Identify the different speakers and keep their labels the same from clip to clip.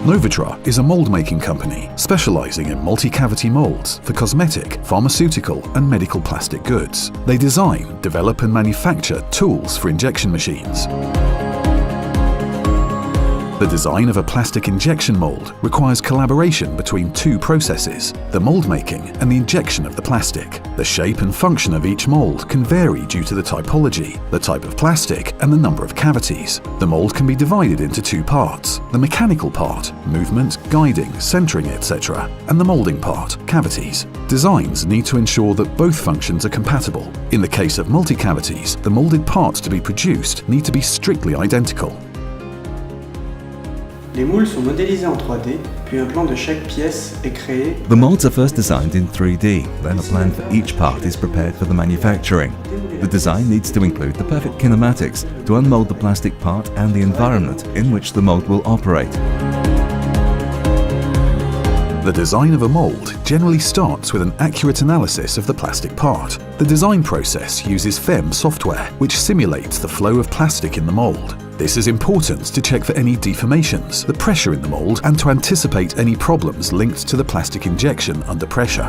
Speaker 1: NOVATRA is a mold-making company specializing in multi-cavity molds for cosmetic, pharmaceutical, and medical plastic goods. They design, develop, and manufacture tools for injection machines. The design of a plastic injection mold requires collaboration between two processes, the mold making and the injection of the plastic. The shape and function of each mold can vary due to the typology, the type of plastic, and the number of cavities. The mold can be divided into two parts, the mechanical part, movement, guiding, centering, etc., and the molding part, cavities. Designs need to ensure that both functions are compatible. In the case of multi-cavities, the molded parts to be produced need to be strictly identical.
Speaker 2: Les moules sont modélisés en 3D, puis un plan de chaque pièce est créé.
Speaker 3: The molds are first designed in 3D, then a plan for each part is prepared for the manufacturing. The design needs to include the perfect kinematics to unmold the plastic part and the environment in which the mold will operate.
Speaker 1: The design of a mold generally starts with an accurate analysis of the plastic part. The design process uses FEM software, which simulates the flow of plastic in the mold. This is important to check for any deformations, the pressure in the mold, and to anticipate any problems linked to the plastic injection under pressure.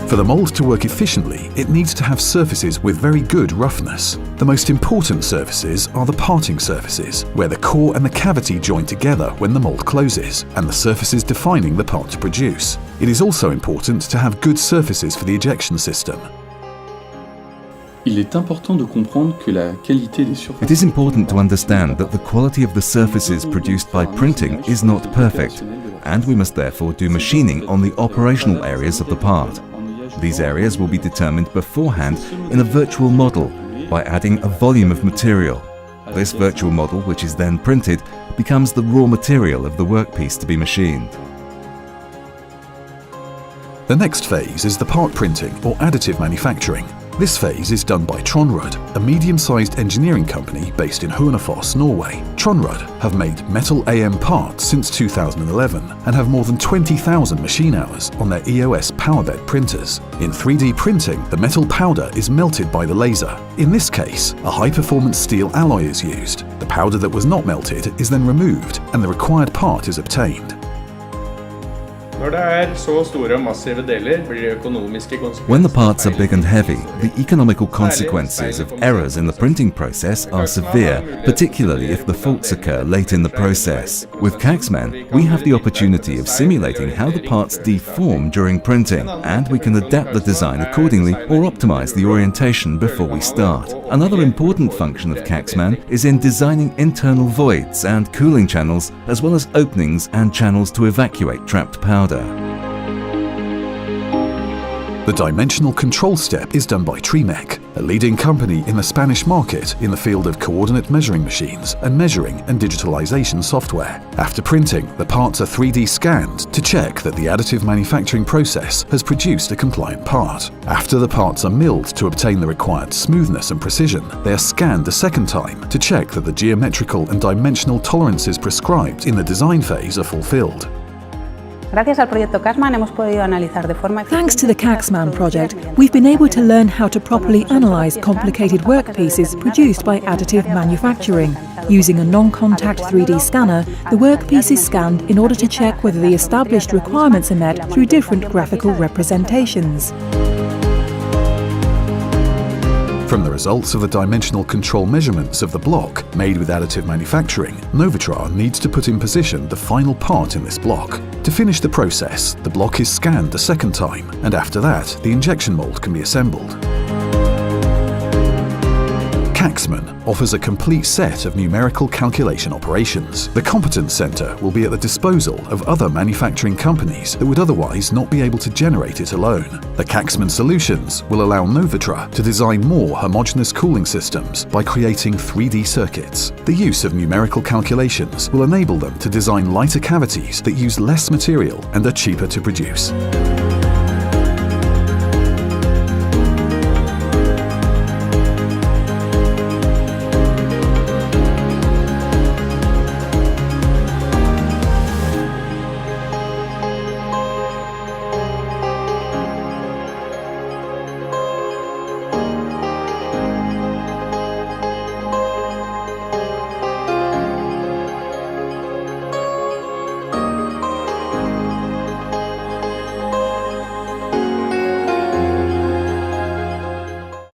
Speaker 1: For the mold to work efficiently, it needs to have surfaces with very good roughness. The most important surfaces are the parting surfaces, where the core and the cavity join together when the mold closes, and the surfaces defining the part to produce. It is also important to have good surfaces for the ejection system.
Speaker 4: Il est important de comprendre que la qualité des surfaces.
Speaker 3: It is important to understand that the quality of the surfaces produced by printing is not perfect, and we must therefore do machining on the operational areas of the part. These areas will be determined beforehand in a virtual model by adding a volume of material. This virtual model, which is then printed, becomes the raw material of the workpiece to be machined.
Speaker 1: The next phase is the part printing or additive manufacturing. This phase is done by Tronrud, a medium-sized engineering company based in Hønefoss, Norway. Tronrud have made metal AM parts since 2011 and have more than 20,000 machine hours on their EOS powerbed printers. In 3D printing, the metal powder is melted by the laser. In this case, a high-performance steel alloy is used. The powder that was not melted is then removed and the required part is obtained.
Speaker 5: Når det så store og massive deler, blir det økonomiske konsekvenser.
Speaker 3: When the parts are big and heavy, the economical consequences of errors in the printing process are severe, particularly if the faults occur late in the process. With CAxMan, we have the opportunity of simulating how the parts deform during printing, and we can adapt the design accordingly or optimize the orientation before we start. Another important function of CAxMan is in designing internal voids and cooling channels, as well as openings and channels to evacuate trapped powder.
Speaker 1: The dimensional control step is done by Trimec, a leading company in the Spanish market in the field of coordinate measuring machines and measuring and digitalization software. After printing, the parts are 3D scanned to check that the additive manufacturing process has produced a compliant part. After the parts are milled to obtain the required smoothness and precision, they are scanned a second time to check that the geometrical and dimensional tolerances prescribed in the design phase are fulfilled.
Speaker 6: Thanks to the
Speaker 7: CAxMan project, we've been able to learn how to properly analyze complicated workpieces produced by additive manufacturing. Using a non-contact 3D scanner, the workpiece is scanned in order to check whether the established requirements are met through different graphical representations.
Speaker 1: From the results of the dimensional control measurements of the block made with additive manufacturing, NOVATRA needs to put in position the final part in this block. To finish the process, the block is scanned a second time, and after that, the injection mold can be assembled. CAxMan offers a complete set of numerical calculation operations. The Competence Center will be at the disposal of other manufacturing companies that would otherwise not be able to generate it alone. The CAxMan solutions will allow NOVATRA to design more homogeneous cooling systems by creating 3D circuits. The use of numerical calculations will enable them to design lighter cavities that use less material and are cheaper to produce.